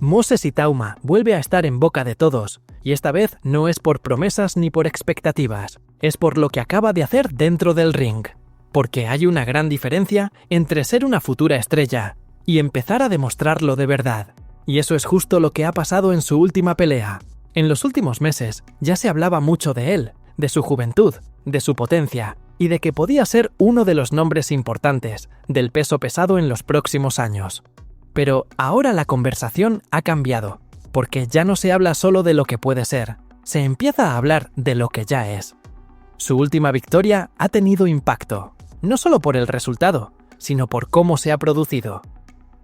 Moses Itauma vuelve a estar en boca de todos, y esta vez no es por promesas ni por expectativas, es por lo que acaba de hacer dentro del ring. Porque hay una gran diferencia entre ser una futura estrella y empezar a demostrarlo de verdad. Y eso es justo lo que ha pasado en su última pelea. En los últimos meses ya se hablaba mucho de él, de su juventud, de su potencia, y de que podía ser uno de los nombres importantes del peso pesado en los próximos años. Pero ahora la conversación ha cambiado, porque ya no se habla solo de lo que puede ser, se empieza a hablar de lo que ya es. Su última victoria ha tenido impacto, no solo por el resultado, sino por cómo se ha producido.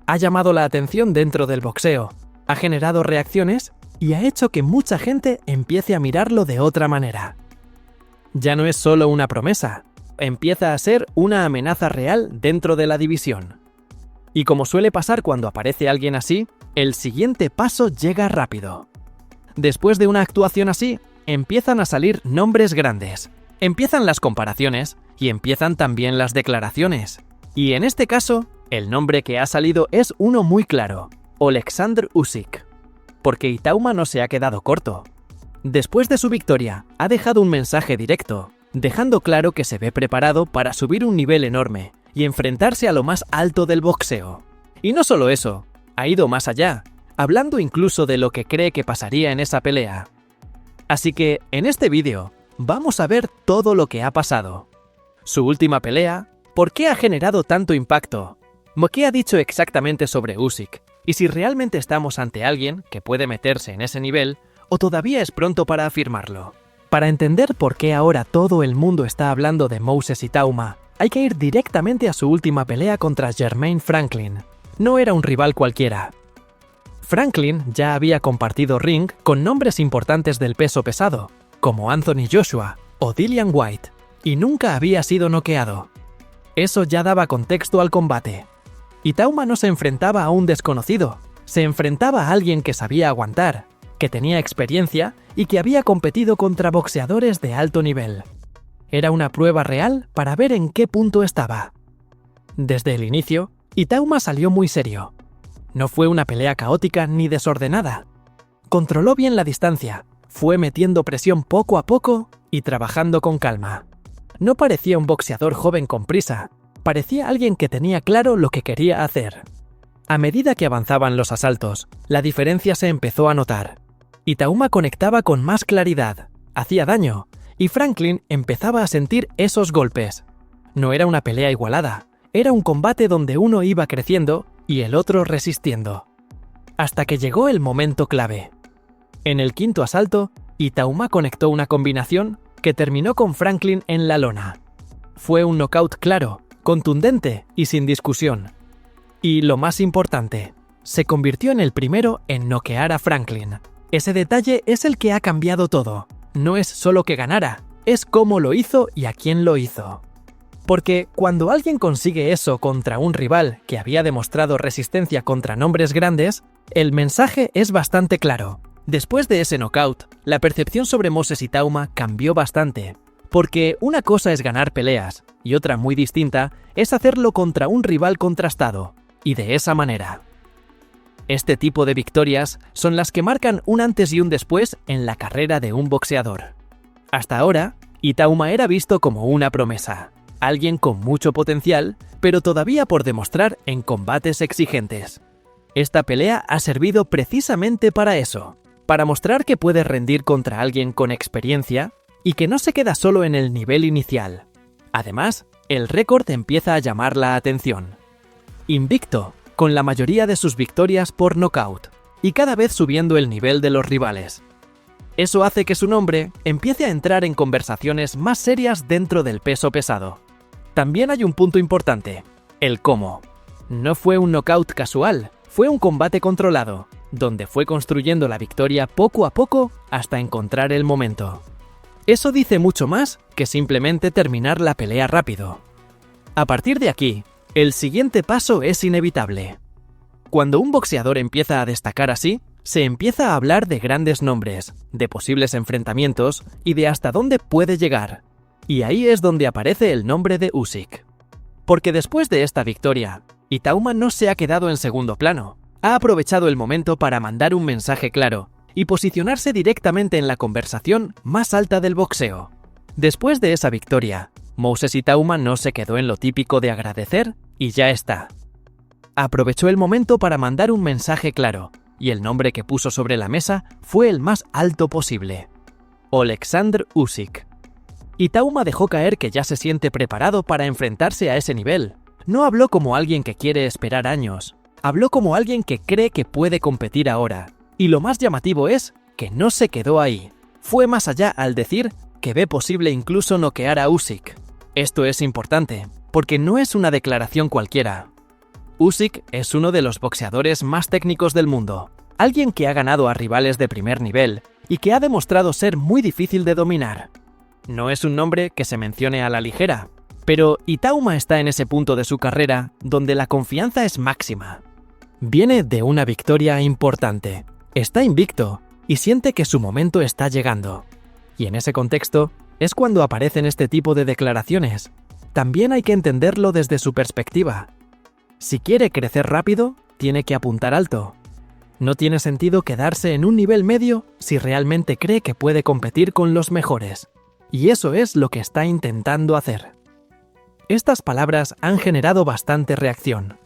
Ha llamado la atención dentro del boxeo, ha generado reacciones y ha hecho que mucha gente empiece a mirarlo de otra manera. Ya no es solo una promesa, empieza a ser una amenaza real dentro de la división. Y como suele pasar cuando aparece alguien así, el siguiente paso llega rápido. Después de una actuación así, empiezan a salir nombres grandes, empiezan las comparaciones y empiezan también las declaraciones. Y en este caso, el nombre que ha salido es uno muy claro, Oleksandr Usyk. Porque Itauma no se ha quedado corto. Después de su victoria, ha dejado un mensaje directo, dejando claro que se ve preparado para subir un nivel enorme y enfrentarse a lo más alto del boxeo. Y no solo eso, ha ido más allá, hablando incluso de lo que cree que pasaría en esa pelea. Así que, en este vídeo, vamos a ver todo lo que ha pasado. Su última pelea, ¿por qué ha generado tanto impacto? ¿Qué ha dicho exactamente sobre Usyk? Y si realmente estamos ante alguien que puede meterse en ese nivel, o todavía es pronto para afirmarlo. Para entender por qué ahora todo el mundo está hablando de Moses Itauma, hay que ir directamente a su última pelea contra Jermaine Franklin. No era un rival cualquiera. Franklin ya había compartido ring con nombres importantes del peso pesado, como Anthony Joshua o Dillian Whyte, y nunca había sido noqueado. Eso ya daba contexto al combate. Itauma no se enfrentaba a un desconocido, se enfrentaba a alguien que sabía aguantar, que tenía experiencia y que había competido contra boxeadores de alto nivel. Era una prueba real para ver en qué punto estaba. Desde el inicio, Itauma salió muy serio. No fue una pelea caótica ni desordenada. Controló bien la distancia, fue metiendo presión poco a poco y trabajando con calma. No parecía un boxeador joven con prisa, parecía alguien que tenía claro lo que quería hacer. A medida que avanzaban los asaltos, la diferencia se empezó a notar. Itauma conectaba con más claridad, hacía daño, y Franklin empezaba a sentir esos golpes. No era una pelea igualada, era un combate donde uno iba creciendo y el otro resistiendo. Hasta que llegó el momento clave. En el quinto asalto, Itauma conectó una combinación que terminó con Franklin en la lona. Fue un knockout claro, contundente y sin discusión. Y lo más importante, se convirtió en el primero en noquear a Franklin. Ese detalle es el que ha cambiado todo. No es solo que ganara, es cómo lo hizo y a quién lo hizo. Porque cuando alguien consigue eso contra un rival que había demostrado resistencia contra nombres grandes, el mensaje es bastante claro. Después de ese knockout, la percepción sobre Moses Itauma cambió bastante. Porque una cosa es ganar peleas, y otra muy distinta es hacerlo contra un rival contrastado, y de esa manera. Este tipo de victorias son las que marcan un antes y un después en la carrera de un boxeador. Hasta ahora, Itauma era visto como una promesa, alguien con mucho potencial, pero todavía por demostrar en combates exigentes. Esta pelea ha servido precisamente para eso, para mostrar que puede rendir contra alguien con experiencia y que no se queda solo en el nivel inicial. Además, el récord empieza a llamar la atención. Invicto, con la mayoría de sus victorias por nocaut, y cada vez subiendo el nivel de los rivales. Eso hace que su nombre empiece a entrar en conversaciones más serias dentro del peso pesado. También hay un punto importante, el cómo. No fue un nocaut casual, fue un combate controlado, donde fue construyendo la victoria poco a poco hasta encontrar el momento. Eso dice mucho más que simplemente terminar la pelea rápido. A partir de aquí, el siguiente paso es inevitable. Cuando un boxeador empieza a destacar así, se empieza a hablar de grandes nombres, de posibles enfrentamientos y de hasta dónde puede llegar. Y ahí es donde aparece el nombre de Usyk. Porque después de esta victoria, Itauma no se ha quedado en segundo plano, Ha aprovechado el momento para mandar un mensaje claro y posicionarse directamente en la conversación más alta del boxeo. Después de esa victoria, Moses Itauma no se quedó en lo típico de agradecer y ya está. Aprovechó el momento para mandar un mensaje claro, y el nombre que puso sobre la mesa fue el más alto posible: Oleksandr Usyk. Itauma dejó caer que ya se siente preparado para enfrentarse a ese nivel. No habló como alguien que quiere esperar años, habló como alguien que cree que puede competir ahora. Y lo más llamativo es que no se quedó ahí. Fue más allá al decir que ve posible incluso noquear a Usyk. Esto es importante, porque no es una declaración cualquiera. Usyk es uno de los boxeadores más técnicos del mundo, alguien que ha ganado a rivales de primer nivel y que ha demostrado ser muy difícil de dominar. No es un nombre que se mencione a la ligera, pero Itauma está en ese punto de su carrera donde la confianza es máxima. Viene de una victoria importante, está invicto y siente que su momento está llegando. Y en ese contexto es cuando aparecen este tipo de declaraciones. También hay que entenderlo desde su perspectiva. Si quiere crecer rápido, tiene que apuntar alto. No tiene sentido quedarse en un nivel medio si realmente cree que puede competir con los mejores. Y eso es lo que está intentando hacer. Estas palabras han generado bastante reacción.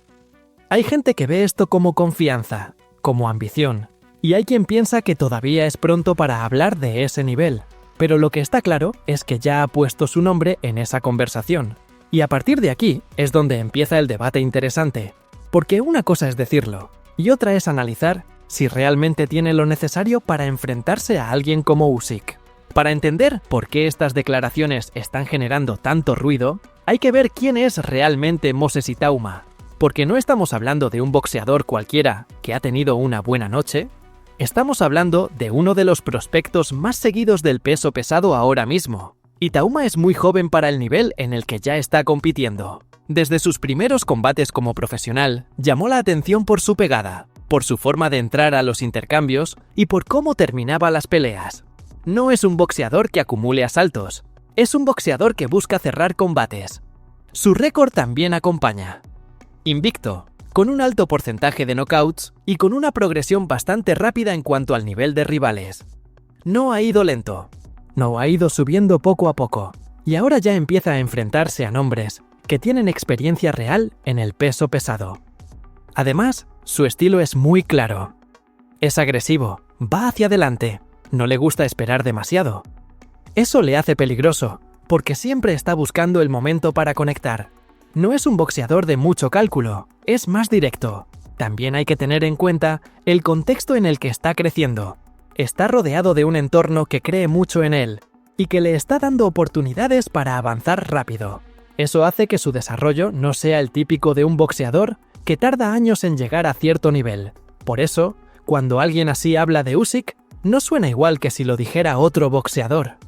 Hay gente que ve esto como confianza, como ambición, y hay quien piensa que todavía es pronto para hablar de ese nivel. Pero lo que está claro es que ya ha puesto su nombre en esa conversación. Y a partir de aquí es donde empieza el debate interesante, porque una cosa es decirlo, y otra es analizar si realmente tiene lo necesario para enfrentarse a alguien como Usyk. Para entender por qué estas declaraciones están generando tanto ruido, hay que ver quién es realmente Moses Itauma, porque no estamos hablando de un boxeador cualquiera que ha tenido una buena noche. Estamos hablando de uno de los prospectos más seguidos del peso pesado ahora mismo. Itauma es muy joven para el nivel en el que ya está compitiendo. Desde sus primeros combates como profesional, llamó la atención por su pegada, por su forma de entrar a los intercambios y por cómo terminaba las peleas. No es un boxeador que acumule asaltos, es un boxeador que busca cerrar combates. Su récord también acompaña. Invicto, con un alto porcentaje de knockouts y con una progresión bastante rápida en cuanto al nivel de rivales. No ha ido lento, no ha ido subiendo poco a poco, y ahora ya empieza a enfrentarse a nombres que tienen experiencia real en el peso pesado. Además, su estilo es muy claro. Es agresivo, va hacia adelante, no le gusta esperar demasiado. Eso le hace peligroso, porque siempre está buscando el momento para conectar. No es un boxeador de mucho cálculo, es más directo. También hay que tener en cuenta el contexto en el que está creciendo. Está rodeado de un entorno que cree mucho en él y que le está dando oportunidades para avanzar rápido. Eso hace que su desarrollo no sea el típico de un boxeador que tarda años en llegar a cierto nivel. Por eso, cuando alguien así habla de Usyk, no suena igual que si lo dijera otro boxeador.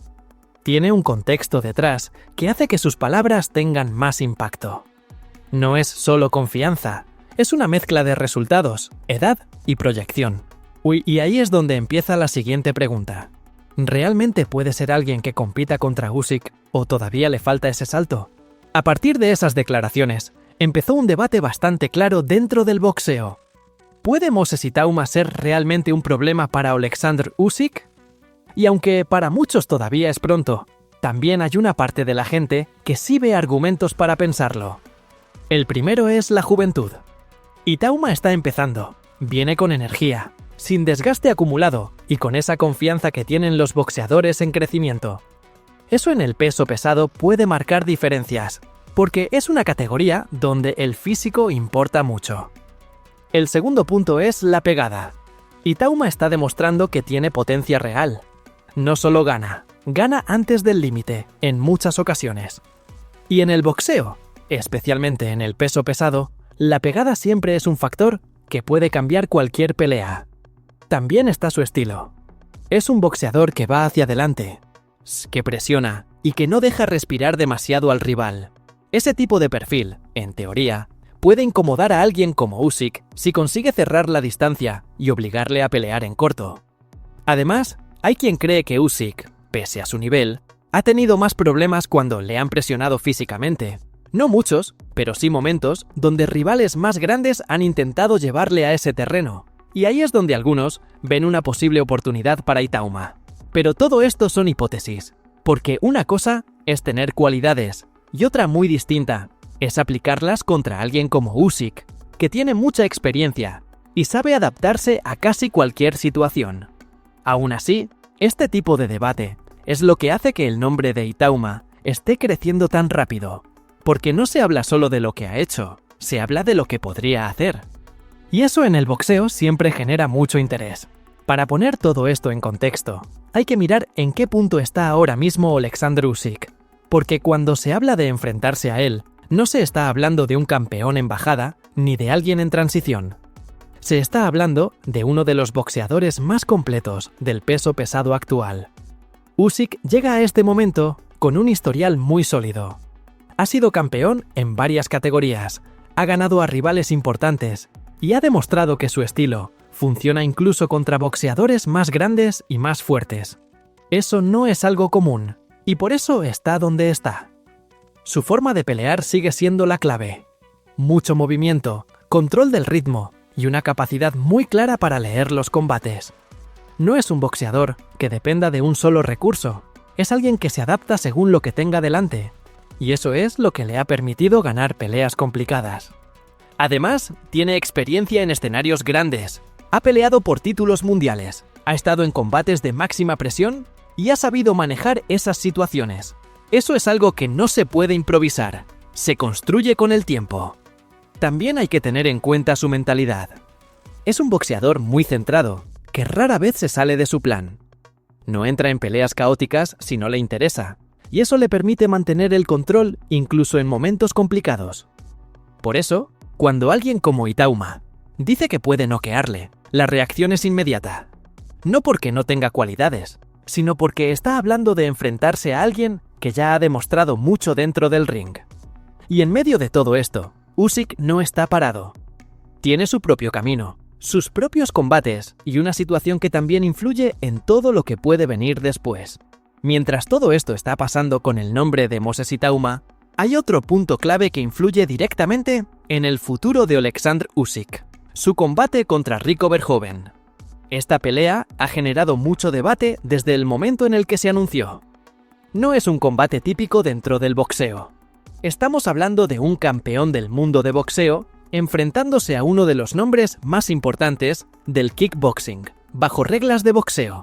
Tiene un contexto detrás que hace que sus palabras tengan más impacto. No es solo confianza, es una mezcla de resultados, edad y proyección. Y ahí es donde empieza la siguiente pregunta. ¿Realmente puede ser alguien que compita contra Usyk o todavía le falta ese salto? A partir de esas declaraciones, empezó un debate bastante claro dentro del boxeo. ¿Puede Moses Itauma ser realmente un problema para Oleksandr Usyk? Y aunque para muchos todavía es pronto, también hay una parte de la gente que sí ve argumentos para pensarlo. El primero es la juventud. Itauma está empezando, viene con energía, sin desgaste acumulado y con esa confianza que tienen los boxeadores en crecimiento. Eso en el peso pesado puede marcar diferencias, porque es una categoría donde el físico importa mucho. El segundo punto es la pegada. Itauma está demostrando que tiene potencia real. No solo gana antes del límite, en muchas ocasiones. Y en el boxeo, especialmente en el peso pesado, la pegada siempre es un factor que puede cambiar cualquier pelea. También está su estilo. Es un boxeador que va hacia adelante, que presiona y que no deja respirar demasiado al rival. Ese tipo de perfil, en teoría, puede incomodar a alguien como Usyk si consigue cerrar la distancia y obligarle a pelear en corto. Además, hay quien cree que Usyk, pese a su nivel, ha tenido más problemas cuando le han presionado físicamente. No muchos, pero sí momentos donde rivales más grandes han intentado llevarle a ese terreno. Y ahí es donde algunos ven una posible oportunidad para Itauma. Pero todo esto son hipótesis, porque una cosa es tener cualidades y otra muy distinta es aplicarlas contra alguien como Usyk, que tiene mucha experiencia y sabe adaptarse a casi cualquier situación. Aún así, este tipo de debate es lo que hace que el nombre de Itauma esté creciendo tan rápido, porque no se habla solo de lo que ha hecho, se habla de lo que podría hacer. Y eso en el boxeo siempre genera mucho interés. Para poner todo esto en contexto, hay que mirar en qué punto está ahora mismo Oleksandr Usyk, porque cuando se habla de enfrentarse a él, no se está hablando de un campeón en bajada ni de alguien en transición. Se está hablando de uno de los boxeadores más completos del peso pesado actual. Usyk llega a este momento con un historial muy sólido. Ha sido campeón en varias categorías, ha ganado a rivales importantes y ha demostrado que su estilo funciona incluso contra boxeadores más grandes y más fuertes. Eso no es algo común, y por eso está donde está. Su forma de pelear sigue siendo la clave. Mucho movimiento, control del ritmo y una capacidad muy clara para leer los combates. No es un boxeador que dependa de un solo recurso, es alguien que se adapta según lo que tenga delante, y eso es lo que le ha permitido ganar peleas complicadas. Además, tiene experiencia en escenarios grandes, ha peleado por títulos mundiales, ha estado en combates de máxima presión y ha sabido manejar esas situaciones. Eso es algo que no se puede improvisar, se construye con el tiempo. También hay que tener en cuenta su mentalidad. Es un boxeador muy centrado, que rara vez se sale de su plan. No entra en peleas caóticas si no le interesa, y eso le permite mantener el control incluso en momentos complicados. Por eso, cuando alguien como Itauma dice que puede noquearle, la reacción es inmediata. No porque no tenga cualidades, sino porque está hablando de enfrentarse a alguien que ya ha demostrado mucho dentro del ring. Y en medio de todo esto, Usyk no está parado. Tiene su propio camino, sus propios combates y una situación que también influye en todo lo que puede venir después. Mientras todo esto está pasando con el nombre de Moses Itauma, hay otro punto clave que influye directamente en el futuro de Oleksandr Usyk, su combate contra Rico Verhoeven. Esta pelea ha generado mucho debate desde el momento en el que se anunció. No es un combate típico dentro del boxeo. Estamos hablando de un campeón del mundo de boxeo enfrentándose a uno de los nombres más importantes del kickboxing, bajo reglas de boxeo.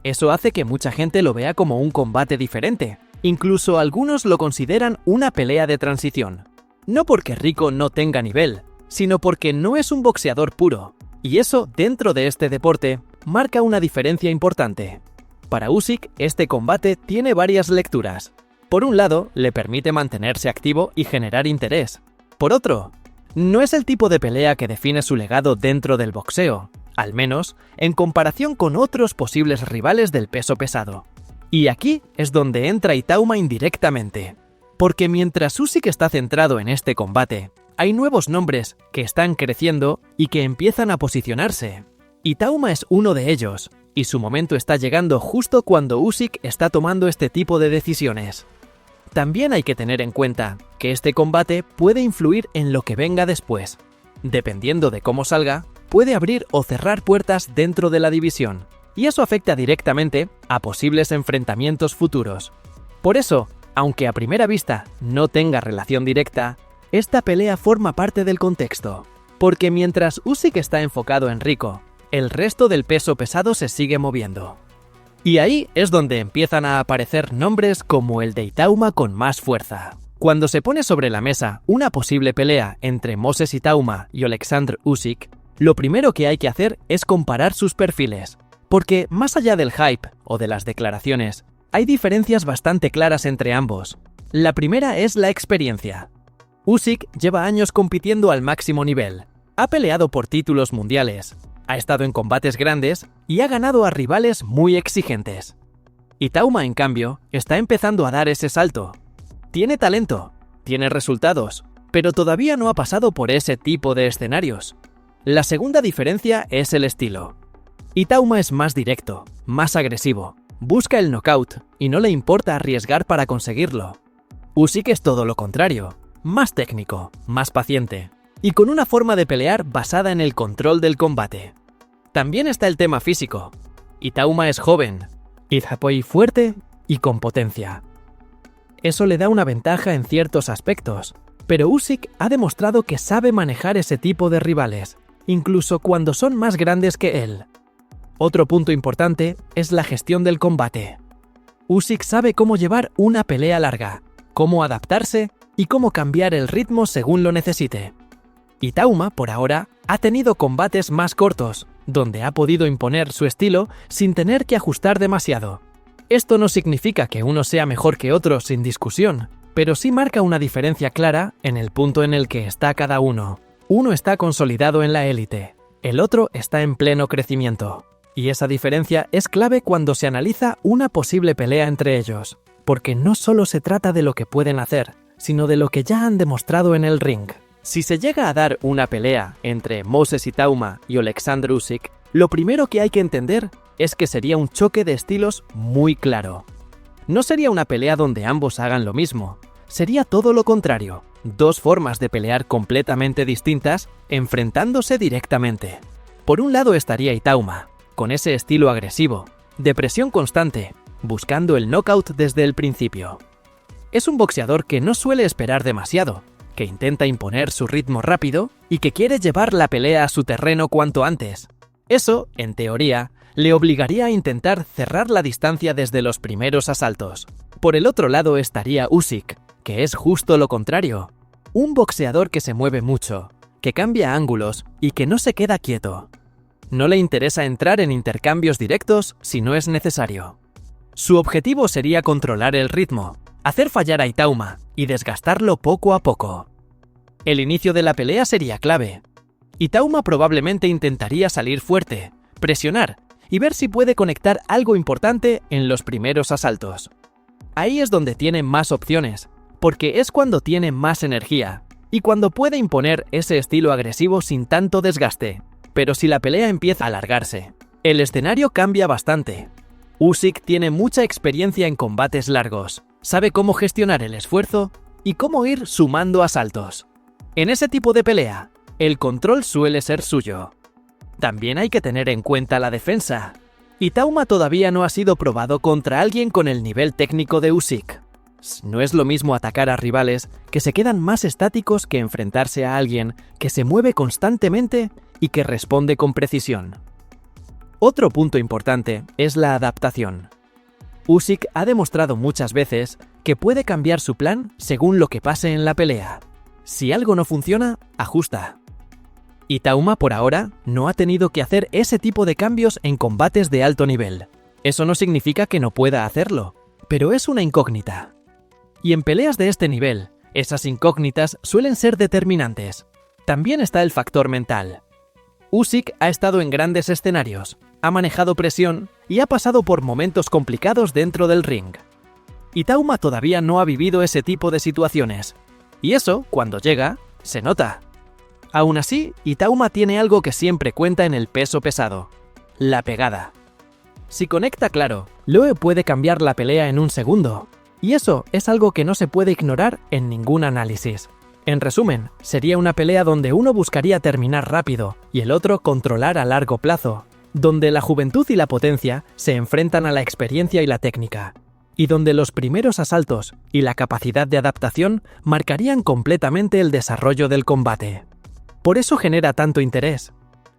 Eso hace que mucha gente lo vea como un combate diferente. Incluso algunos lo consideran una pelea de transición. No porque Rico no tenga nivel, sino porque no es un boxeador puro. Y eso, dentro de este deporte, marca una diferencia importante. Para Usyk, este combate tiene varias lecturas. Por un lado, le permite mantenerse activo y generar interés. Por otro, no es el tipo de pelea que define su legado dentro del boxeo, al menos en comparación con otros posibles rivales del peso pesado. Y aquí es donde entra Itauma indirectamente, porque mientras Usyk está centrado en este combate, hay nuevos nombres que están creciendo y que empiezan a posicionarse. Itauma es uno de ellos, y su momento está llegando justo cuando Usyk está tomando este tipo de decisiones. También hay que tener en cuenta que este combate puede influir en lo que venga después. Dependiendo de cómo salga, puede abrir o cerrar puertas dentro de la división, y eso afecta directamente a posibles enfrentamientos futuros. Por eso, aunque a primera vista no tenga relación directa, esta pelea forma parte del contexto, porque mientras Usyk está enfocado en Rico, el resto del peso pesado se sigue moviendo. Y ahí es donde empiezan a aparecer nombres como el de Itauma con más fuerza. Cuando se pone sobre la mesa una posible pelea entre Moses Itauma y Oleksandr Usyk, lo primero que hay que hacer es comparar sus perfiles, porque más allá del hype o de las declaraciones, hay diferencias bastante claras entre ambos. La primera es la experiencia. Usyk lleva años compitiendo al máximo nivel, ha peleado por títulos mundiales, ha estado en combates grandes y ha ganado a rivales muy exigentes. Itauma, en cambio, está empezando a dar ese salto. Tiene talento, tiene resultados, pero todavía no ha pasado por ese tipo de escenarios. La segunda diferencia es el estilo. Itauma es más directo, más agresivo, busca el knockout y no le importa arriesgar para conseguirlo. Usyk es todo lo contrario, más técnico, más paciente, y con una forma de pelear basada en el control del combate. También está el tema físico. Itauma es joven, Izhapoi fuerte y con potencia. Eso le da una ventaja en ciertos aspectos, pero Usyk ha demostrado que sabe manejar ese tipo de rivales, incluso cuando son más grandes que él. Otro punto importante es la gestión del combate. Usyk sabe cómo llevar una pelea larga, cómo adaptarse y cómo cambiar el ritmo según lo necesite. Itauma, por ahora, ha tenido combates más cortos, donde ha podido imponer su estilo sin tener que ajustar demasiado. Esto no significa que uno sea mejor que otro sin discusión, pero sí marca una diferencia clara en el punto en el que está cada uno. Uno está consolidado en la élite, el otro está en pleno crecimiento. Y esa diferencia es clave cuando se analiza una posible pelea entre ellos, porque no solo se trata de lo que pueden hacer, sino de lo que ya han demostrado en el ring. Si se llega a dar una pelea entre Moses Itauma y Oleksandr Usyk, lo primero que hay que entender es que sería un choque de estilos muy claro. No sería una pelea donde ambos hagan lo mismo, sería todo lo contrario, dos formas de pelear completamente distintas enfrentándose directamente. Por un lado estaría Itauma, con ese estilo agresivo, de presión constante, buscando el knockout desde el principio. Es un boxeador que no suele esperar demasiado, que intenta imponer su ritmo rápido y que quiere llevar la pelea a su terreno cuanto antes. Eso, en teoría, le obligaría a intentar cerrar la distancia desde los primeros asaltos. Por el otro lado estaría Usyk, que es justo lo contrario. Un boxeador que se mueve mucho, que cambia ángulos y que no se queda quieto. No le interesa entrar en intercambios directos si no es necesario. Su objetivo sería controlar el ritmo, hacer fallar a Itauma y desgastarlo poco a poco. El inicio de la pelea sería clave. Itauma probablemente intentaría salir fuerte, presionar y ver si puede conectar algo importante en los primeros asaltos. Ahí es donde tiene más opciones, porque es cuando tiene más energía y cuando puede imponer ese estilo agresivo sin tanto desgaste. Pero si la pelea empieza a alargarse, el escenario cambia bastante. Usyk tiene mucha experiencia en combates largos, sabe cómo gestionar el esfuerzo y cómo ir sumando asaltos. En ese tipo de pelea, el control suele ser suyo. También hay que tener en cuenta la defensa. Itauma todavía no ha sido probado contra alguien con el nivel técnico de Usyk. No es lo mismo atacar a rivales que se quedan más estáticos que enfrentarse a alguien que se mueve constantemente y que responde con precisión. Otro punto importante es la adaptación. Usyk ha demostrado muchas veces que puede cambiar su plan según lo que pase en la pelea. Si algo no funciona, ajusta. Itauma por ahora no ha tenido que hacer ese tipo de cambios en combates de alto nivel. Eso no significa que no pueda hacerlo, pero es una incógnita. Y en peleas de este nivel, esas incógnitas suelen ser determinantes. También está el factor mental. Usyk ha estado en grandes escenarios, ha manejado presión y ha pasado por momentos complicados dentro del ring. Itauma todavía no ha vivido ese tipo de situaciones, y eso, cuando llega, se nota. Aún así, Itauma tiene algo que siempre cuenta en el peso pesado: la pegada. Si conecta claro, Loe puede cambiar la pelea en un segundo, y eso es algo que no se puede ignorar en ningún análisis. En resumen, sería una pelea donde uno buscaría terminar rápido y el otro controlar a largo plazo, donde la juventud y la potencia se enfrentan a la experiencia y la técnica, y donde los primeros asaltos y la capacidad de adaptación marcarían completamente el desarrollo del combate. Por eso genera tanto interés.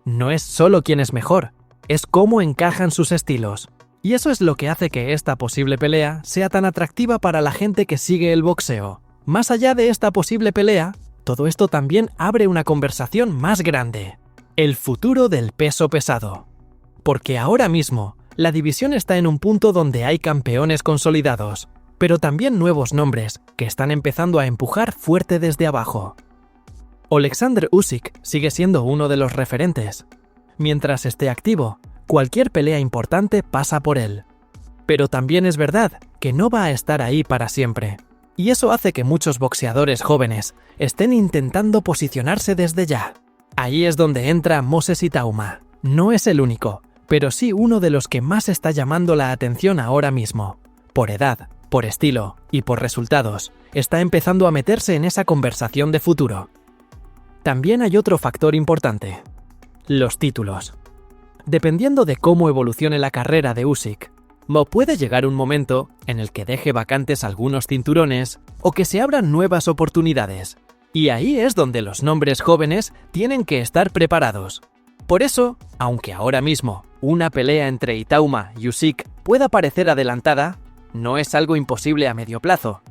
No es solo quién es mejor, es cómo encajan sus estilos. Y eso es lo que hace que esta posible pelea sea tan atractiva para la gente que sigue el boxeo. Más allá de esta posible pelea, todo esto también abre una conversación más grande: el futuro del peso pesado. Porque ahora mismo, la división está en un punto donde hay campeones consolidados, pero también nuevos nombres que están empezando a empujar fuerte desde abajo. Oleksandr Usyk sigue siendo uno de los referentes. Mientras esté activo, cualquier pelea importante pasa por él. Pero también es verdad que no va a estar ahí para siempre. Y eso hace que muchos boxeadores jóvenes estén intentando posicionarse desde ya. Ahí es donde entra Moses Itauma. No es el único, pero sí uno de los que más está llamando la atención ahora mismo. Por edad, por estilo y por resultados, está empezando a meterse en esa conversación de futuro. También hay otro factor importante: los títulos. Dependiendo de cómo evolucione la carrera de Usyk, puede llegar un momento en el que deje vacantes algunos cinturones o que se abran nuevas oportunidades. Y ahí es donde los nombres jóvenes tienen que estar preparados. Por eso, aunque ahora mismo una pelea entre Itauma y Usyk pueda parecer adelantada, no es algo imposible a medio plazo.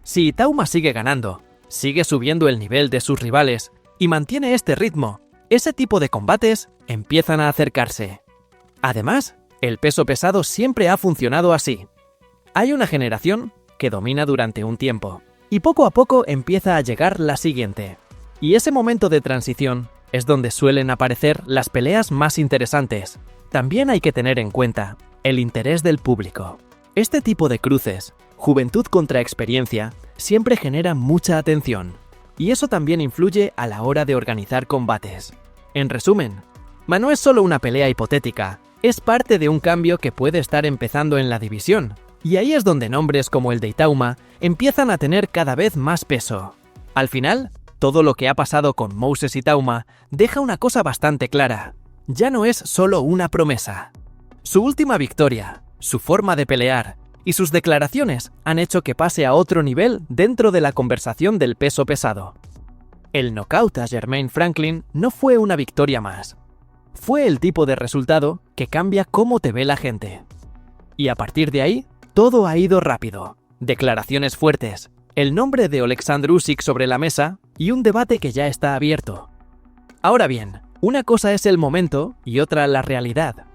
Si Itauma sigue ganando, sigue subiendo el nivel de sus rivales y mantiene este ritmo, ese tipo de combates empiezan a acercarse. Además, el peso pesado siempre ha funcionado así. Hay una generación que domina durante un tiempo, y poco a poco empieza a llegar la siguiente. Y ese momento de transición es donde suelen aparecer las peleas más interesantes. También hay que tener en cuenta el interés del público. Este tipo de cruces, juventud contra experiencia, siempre genera mucha atención. Y eso también influye a la hora de organizar combates. En resumen, no es solo una pelea hipotética, es parte de un cambio que puede estar empezando en la división. Y ahí es donde nombres como el de Itauma empiezan a tener cada vez más peso. Al final, todo lo que ha pasado con Moses Itauma deja una cosa bastante clara: ya no es solo una promesa. Su última victoria, su forma de pelear y sus declaraciones han hecho que pase a otro nivel dentro de la conversación del peso pesado. El knockout a Jermaine Franklin no fue una victoria más. Fue el tipo de resultado que cambia cómo te ve la gente. Y a partir de ahí, todo ha ido rápido. Declaraciones fuertes, el nombre de Oleksandr Usyk sobre la mesa y un debate que ya está abierto. Ahora bien, una cosa es el momento y otra la realidad.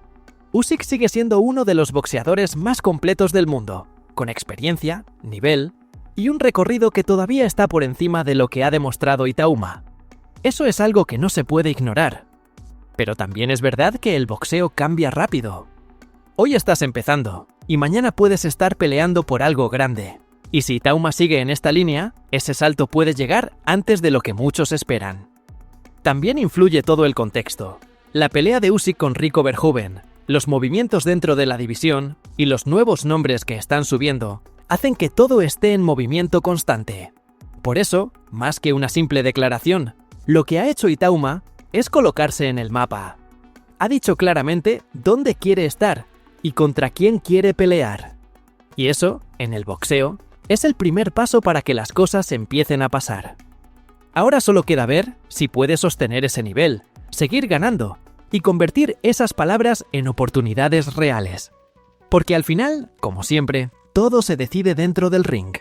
Usyk sigue siendo uno de los boxeadores más completos del mundo, con experiencia, nivel y un recorrido que todavía está por encima de lo que ha demostrado Itauma. Eso es algo que no se puede ignorar. Pero también es verdad que el boxeo cambia rápido. Hoy estás empezando y mañana puedes estar peleando por algo grande. Y si Itauma sigue en esta línea, ese salto puede llegar antes de lo que muchos esperan. También influye todo el contexto. La pelea de Usyk con Rico Verhoeven, los movimientos dentro de la división y los nuevos nombres que están subiendo hacen que todo esté en movimiento constante. Por eso, más que una simple declaración, lo que ha hecho Itauma es colocarse en el mapa. Ha dicho claramente dónde quiere estar y contra quién quiere pelear. Y eso, en el boxeo, es el primer paso para que las cosas empiecen a pasar. Ahora solo queda ver si puede sostener ese nivel, seguir ganando y convertir esas palabras en oportunidades reales. Porque al final, como siempre, todo se decide dentro del ring.